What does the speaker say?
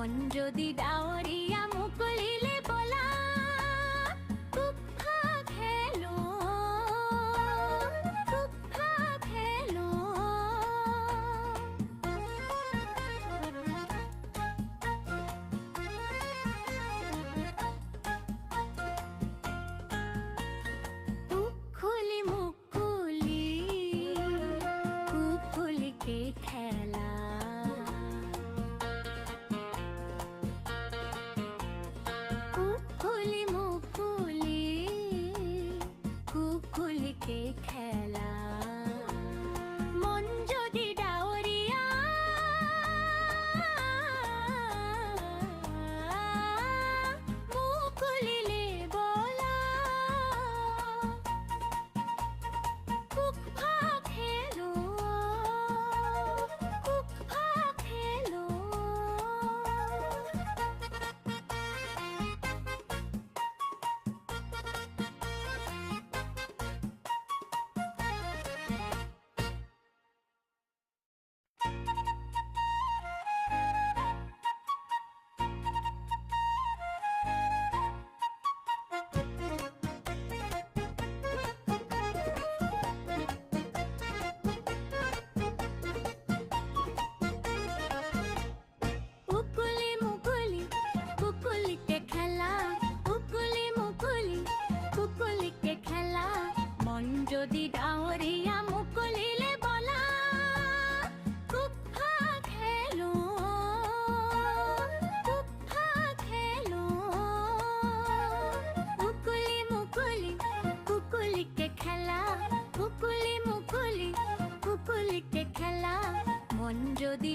মন যদি ডাওরিয়া মুকুলিলে বলা কুফা খেলো কুফা খেলো খুলি মুকুলি কুকুলিকে খেলা কুকুলি মুকুলি কুকুলিকে খেলা মন যদি ডাওরিয়া মুকুলিলে বলা কুফা খেলো কুফা খেলো উকুলি মুকুলি কুকুলিকে খেলা উকুলি মুকুলি কুকুলিকে খেলা মন যদি ডাওরিয়া মুকুলিলে বলা কুফা খেলো কুফা খেলো উকুলি মুকুলি কুকুলিকে খেলা উকুলি মুকুলি কুকুলিকে খেলা মন যদি